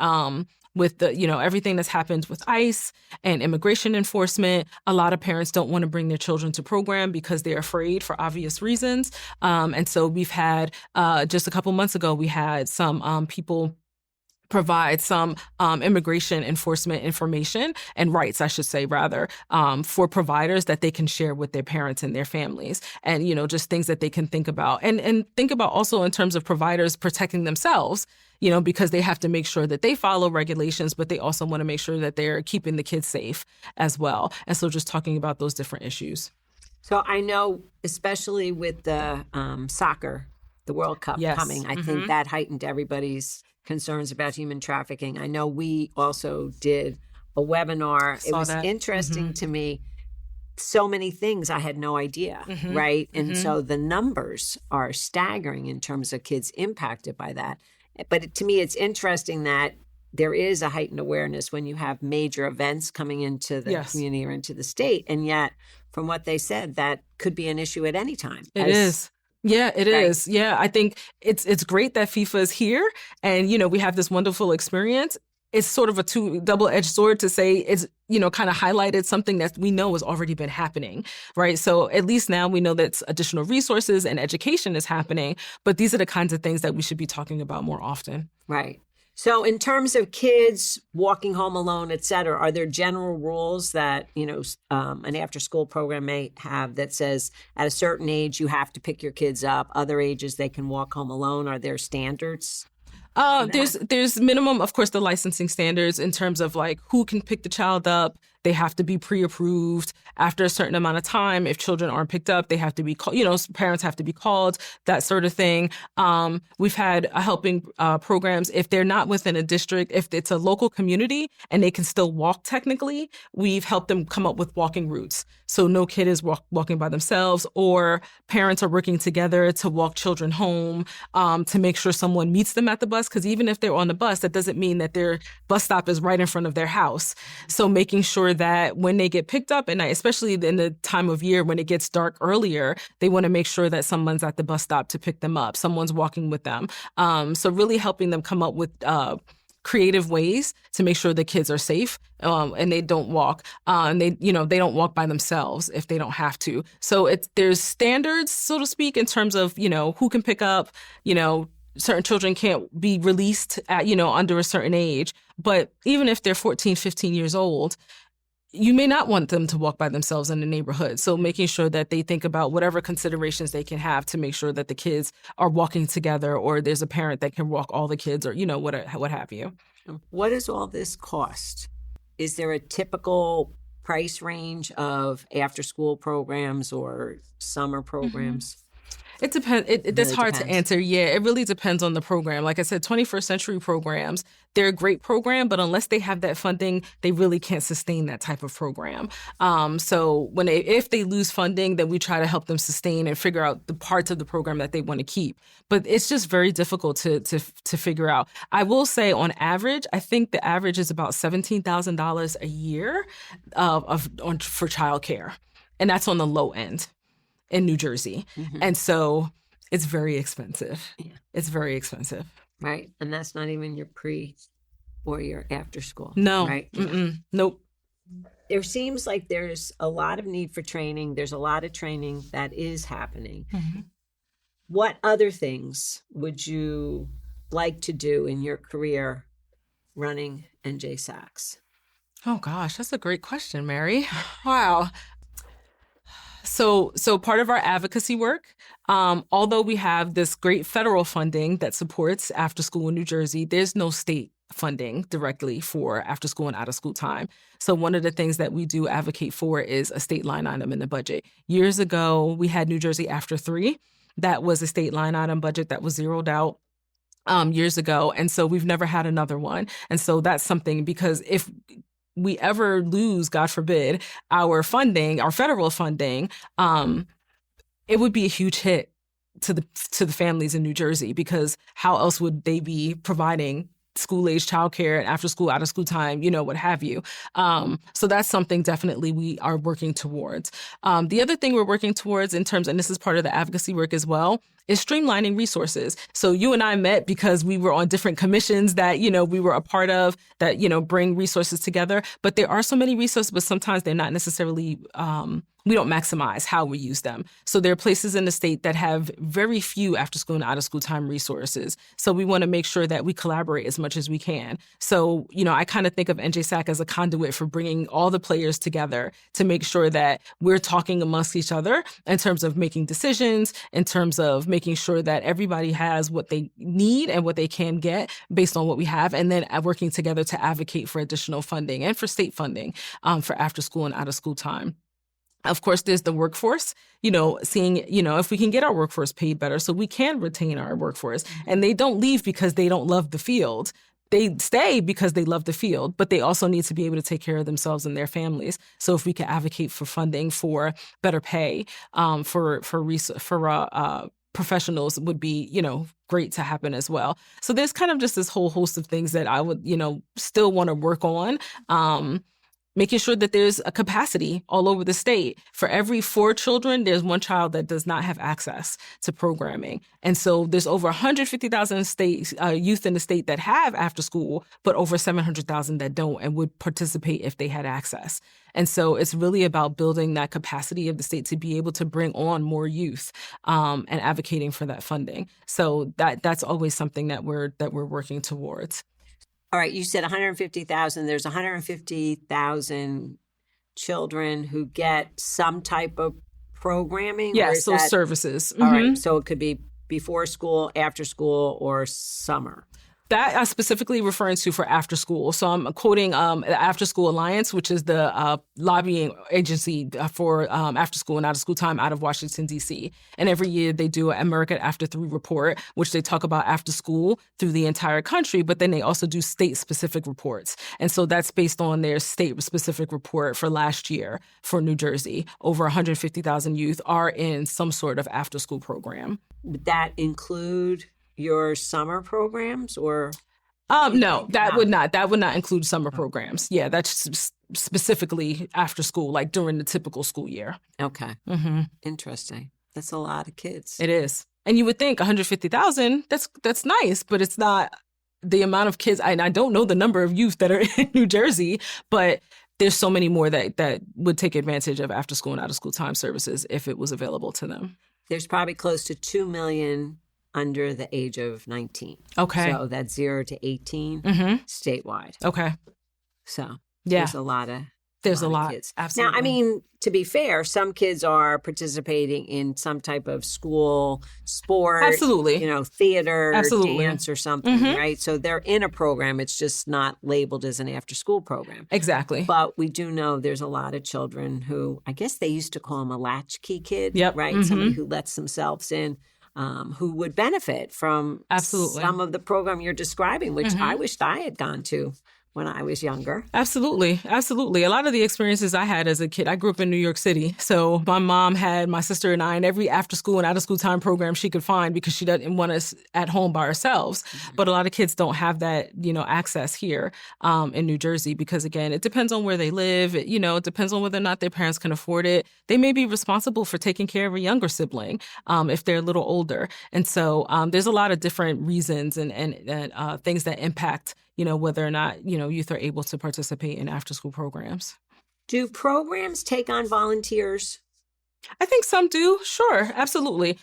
with the, everything that's happened with ICE and immigration enforcement, a lot of parents don't want to bring their children to program because they're afraid for obvious reasons. And so we've had, just a couple months ago, we had some people provide some immigration enforcement information and rights, I should say, rather, for providers that they can share with their parents and their families. And, just things that they can think about. And think about also in terms of providers protecting themselves, because they have to make sure that they follow regulations, but they also want to make sure that they're keeping the kids safe as well. And so just talking about those different issues. So I know, especially with the soccer, the World Cup coming, I think that heightened everybody's concerns about human trafficking. I know we also did a webinar. It was interesting to me. So many things I had no idea, right? And so the numbers are staggering in terms of kids impacted by that. But to me, it's interesting that there is a heightened awareness when you have major events coming into the community or into the state. And yet, from what they said, that could be an issue at any time. It is. Yeah, it is. Yeah, I think it's great that FIFA is here and, we have this wonderful experience. It's sort of a double-edged sword to say it's, kind of highlighted something that we know has already been happening, right? So at least now we know that additional resources and education is happening, but these are the kinds of things that we should be talking about more often. Right. So in terms of kids walking home alone, et cetera, are there general rules that, an after-school program may have that says at a certain age you have to pick your kids up, other ages they can walk home alone? Are there standards? There's minimum, of course, the licensing standards in terms of like who can pick the child up. They have to be pre-approved after a certain amount of time. If children aren't picked up, they have to be called, parents have to be called, that sort of thing. We've had helping programs, if they're not within a district, if it's a local community and they can still walk technically, we've helped them come up with walking routes. So no kid is walking by themselves, or parents are working together to walk children home, to make sure someone meets them at the bus. Because even if they're on the bus, that doesn't mean that their bus stop is right in front of their house. So making sure that when they get picked up at night, especially in the time of year when it gets dark earlier, they want to make sure that someone's at the bus stop to pick them up, someone's walking with them. So really helping them come up with creative ways to make sure the kids are safe and they don't walk. And they don't walk by themselves if they don't have to. So there's standards, so to speak, in terms of, who can pick up, certain children can't be released at, under a certain age. But even if they're 14, 15 years old, you may not want them to walk by themselves in the neighborhood. So making sure that they think about whatever considerations they can have to make sure that the kids are walking together, or there's a parent that can walk all the kids, or, what have you. What does all this cost? Is there a typical price range of after-school programs or summer programs? It depends. That's really hard depends. to answer. Yeah, it really depends on the program. Like I said, 21st century programs, they're a great program, but unless they have that funding, they really can't sustain that type of program. So if they lose funding, then we try to help them sustain and figure out the parts of the program that they want to keep. But it's just very difficult to figure out. I will say, on average, I think the average is about $17,000 a year for childcare, and that's on the low end in New Jersey. Mm-hmm. And so it's very expensive. Yeah. It's very expensive. Right. And that's not even your pre or your after school. No. Right. Nope. There seems like there's a lot of need for training. There's a lot of training that is happening. Mm-hmm. What other things would you like to do in your career running NJSACCs? Oh, gosh, that's a great question, Mary. Wow. So part of our advocacy work, although we have this great federal funding that supports after school in New Jersey, there's no state funding directly for after school and out of school time. So one of the things that we do advocate for is a state line item in the budget. Years ago, we had New Jersey After 3. That was a state line item budget that was zeroed out years ago. And so we've never had another one. And so that's something, because if we ever lose, God forbid, our funding, our federal funding, it would be a huge hit to the families in New Jersey, because how else would they be providing school-age childcare and after school, out of school time, what have you. So that's something definitely we are working towards. The other thing we're working towards in terms, and this is part of the advocacy work as well, is streamlining resources. So you and I met because we were on different commissions that, we were a part of that, bring resources together. But there are so many resources, but sometimes they're not necessarily, we don't maximize how we use them. So there are places in the state that have very few after school and out of school time resources. So we want to make sure that we collaborate as much as we can. So, I kind of think of NJSACC as a conduit for bringing all the players together to make sure that we're talking amongst each other in terms of making decisions, in terms of making sure that everybody has what they need and what they can get based on what we have, and then working together to advocate for additional funding and for state funding for after school and out of school time. Of course, there's the workforce, seeing, if we can get our workforce paid better so we can retain our workforce. And they don't leave because they don't love the field. They stay because they love the field, but they also need to be able to take care of themselves and their families. So if we can advocate for funding for better pay, for professionals would be, great to happen as well. So there's kind of just this whole host of things that I would, still want to work on. Making sure that there's a capacity all over the state. For every 4 children, there's 1 child that does not have access to programming. And so there's over 150,000 youth in the state that have after school, but over 700,000 that don't and would participate if they had access. And so it's really about building that capacity of the state to be able to bring on more youth and advocating for that funding. So that's always something that we're working towards. All right, you said 150,000. There's 150,000 children who get some type of programming? Yes, so services. All right, so it could be before school, after school, or summer. That I'm specifically referring to for after school. So I'm quoting the After School Alliance, which is the lobbying agency for after school and out of school time out of Washington, D.C. And every year they do an America After 3 report, which they talk about after school through the entire country, but then they also do state-specific reports. And so that's based on their state-specific report for last year for New Jersey. Over 150,000 youth are in some sort of after-school program. Would that include your summer programs, or no, that would not include summer programs. Yeah, that's specifically after school, like during the typical school year. Okay. Interesting. That's a lot of kids. It is. And you would think 150,000, that's nice, but it's not the amount of kids, and I don't know the number of youth that are in New Jersey, but there's so many more that would take advantage of after school and out of school time services if it was available to them. There's probably close to 2 million under the age of 19. Okay. So that's 0 to 18 statewide. Okay. So yeah, there's a lot of kids. Absolutely. Now, I mean, to be fair, some kids are participating in some type of school sport. Absolutely. Theater, Absolutely. dance or something, right? So they're in a program. It's just not labeled as an after-school program. Exactly. But we do know there's a lot of children who, I guess they used to call them a latchkey kid, Yep. right? Somebody who lets themselves in. Who would benefit from some of the program you're describing, which I wished I had gone to when I was younger. Absolutely. Absolutely. A lot of the experiences I had as a kid, I grew up in New York City. So my mom had my sister and I in every after school and out of school time program she could find because she didn't want us at home by ourselves. But a lot of kids don't have that, access here in New Jersey because, again, it depends on where they live. It depends on whether or not their parents can afford it. They may be responsible for taking care of a younger sibling if they're a little older. And so there's a lot of different reasons and things that impact whether or not, youth are able to participate in after-school programs. Do programs take on volunteers? I think some do. Sure. Absolutely.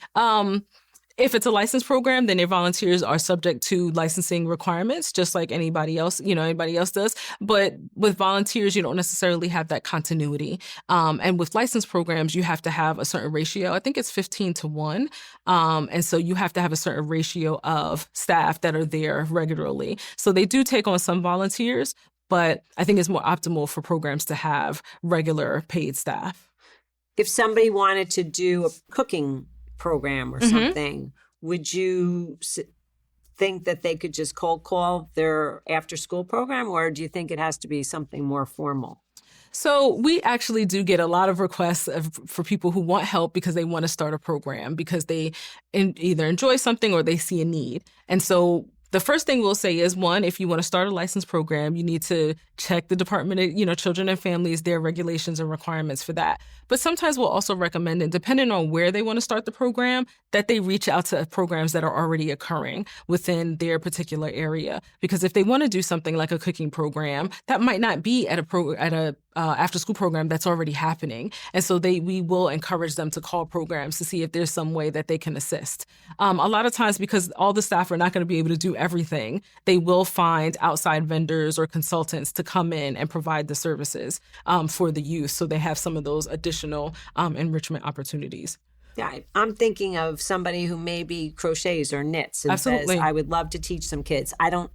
If it's a licensed program, then their volunteers are subject to licensing requirements, just like anybody else does. But with volunteers, you don't necessarily have that continuity. And with licensed programs, you have to have a certain ratio. I think it's 15-1. And so you have to have a certain ratio of staff that are there regularly. So they do take on some volunteers, but I think it's more optimal for programs to have regular paid staff. If somebody wanted to do a cooking program or something, would you think that they could just cold call their after school program, or do you think it has to be something more formal? So we actually do get a lot of requests for people who want help because they want to start a program because they either enjoy something or they see a need. And so the first thing we'll say is, one, if you want to start a licensed program, you need to check the Department of, Children and Families, their regulations and requirements for that. But sometimes we'll also recommend, and depending on where they want to start the program, that they reach out to programs that are already occurring within their particular area. Because if they want to do something like a cooking program, that might not be at a after-school program that's already happening. And so we will encourage them to call programs to see if there's some way that they can assist. A lot of times, because all the staff are not going to be able to do everything, they will find outside vendors or consultants to come in and provide the services for the youth. So they have some of those additional enrichment opportunities. Yeah, I'm thinking of somebody who maybe crochets or knits and Absolutely. says, I would love to teach some kids. I'm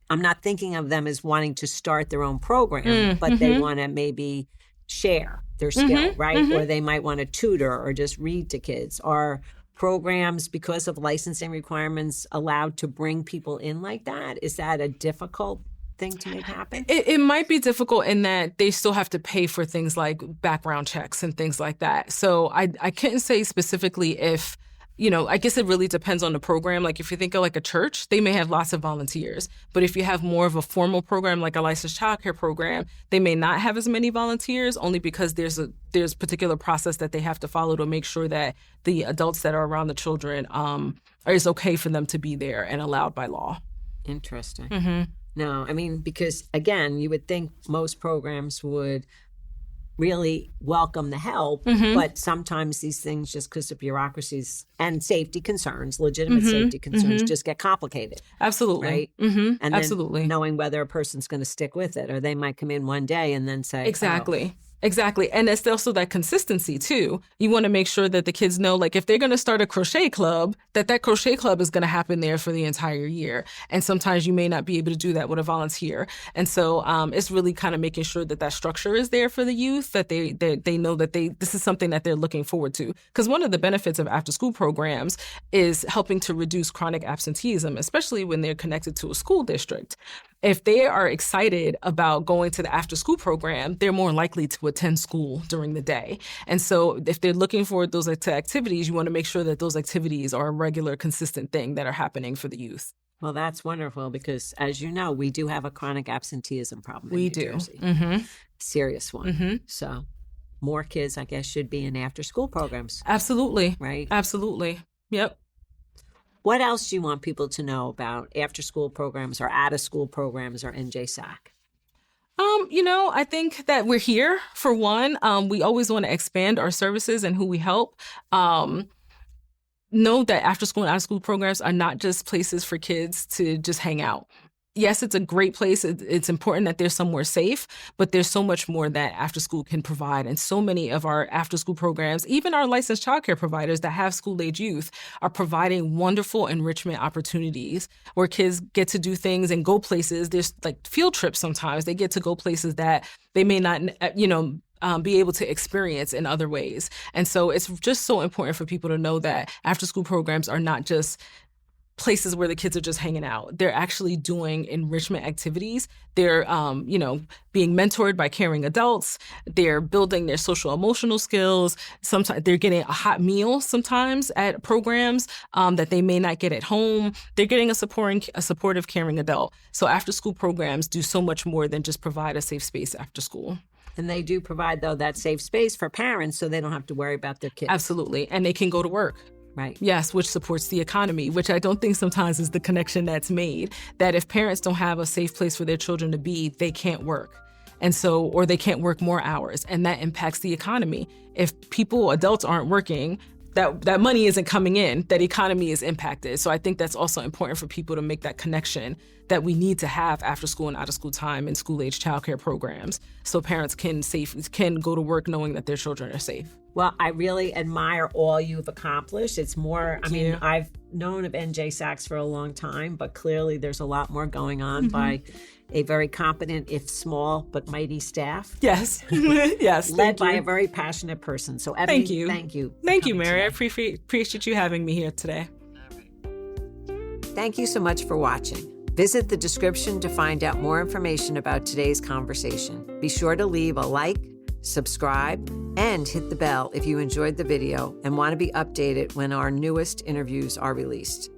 not thinking of them as wanting to start their own program, but they want to maybe share their skill, right? Or they might want to tutor or just read to kids. Are programs, because of licensing requirements, allowed to bring people in like that? Is that a difficult thing to make happen? It might be difficult in that they still have to pay for things like background checks and things like that. So I couldn't say specifically if, I guess it really depends on the program. Like if you think of like a church, they may have lots of volunteers. But if you have more of a formal program, like a licensed childcare program, they may not have as many volunteers, only because there's a particular process that they have to follow to make sure that the adults that are around the children it's okay for them to be there and allowed by law. Interesting. No, I mean, because again, you would think most programs would really welcome the help, but sometimes these things, just because of bureaucracies and safety concerns, legitimate safety concerns, just get complicated. Absolutely. Right? And then Absolutely. knowing whether a person's going to stick with it, or they might come in one day and then say, Exactly. Exactly. And it's also that consistency too. You want to make sure that the kids know, like if they're going to start a crochet club, that crochet club is going to happen there for the entire year. And sometimes you may not be able to do that with a volunteer. And so it's really kind of making sure that structure is there for the youth, that they know that this is something that they're looking forward to. Because one of the benefits of after school programs is helping to reduce chronic absenteeism, especially when they're connected to a school district. If they are excited about going to the after-school program, they're more likely to attend school during the day. And so if they're looking for those activities, you want to make sure that those activities are a regular, consistent thing that are happening for the youth. Well, that's wonderful because, as you know, we do have a chronic absenteeism problem in We New do. Jersey. Serious one. So more kids, I guess, should be in after-school programs. Absolutely. Right? Absolutely. Yep. What else do you want people to know about after-school programs or out-of-school programs or NJSACC? I think that we're here for one. We always want to expand our services and who we help. Know that after-school and out-of-school programs are not just places for kids to just hang out. Yes, it's a great place. It's important that there's somewhere safe, but there's so much more that after school can provide. And so many of our after school programs, even our licensed childcare providers that have school-age youth, are providing wonderful enrichment opportunities where kids get to do things and go places. There's like field trips sometimes. They get to go places that they may not, be able to experience in other ways. And so it's just so important for people to know that after school programs are not just places where the kids are just hanging out. They're actually doing enrichment activities. They're, being mentored by caring adults. They're building their social emotional skills. Sometimes they're getting a hot meal sometimes at programs that they may not get at home. They're getting a supportive, caring adult. So after school programs do so much more than just provide a safe space after school. And they do provide, though, that safe space for parents so they don't have to worry about their kids. Absolutely. And they can go to work. Right. Yes, which supports the economy, which I don't think sometimes is the connection that's made, that if parents don't have a safe place for their children to be, they can't work. And so, or they can't work more hours, and that impacts the economy. If adults aren't working, that money isn't coming in, that economy is impacted. So I think that's also important for people to make that connection that we need to have after school and out of school time in school-age childcare programs so parents can go to work knowing that their children are safe. Well, I really admire all you've accomplished. It's more, I've known of NJSACCs for a long time, but clearly there's a lot more going on by a very competent, if small, but mighty staff. Yes. Yes. Led by a very passionate person. So, Ebony, thank you. Thank you. Thank you, Mary. I appreciate you having me here today. Thank you so much for watching. Visit the description to find out more information about today's conversation. Be sure to leave a like, subscribe, and hit the bell if you enjoyed the video and want to be updated when our newest interviews are released.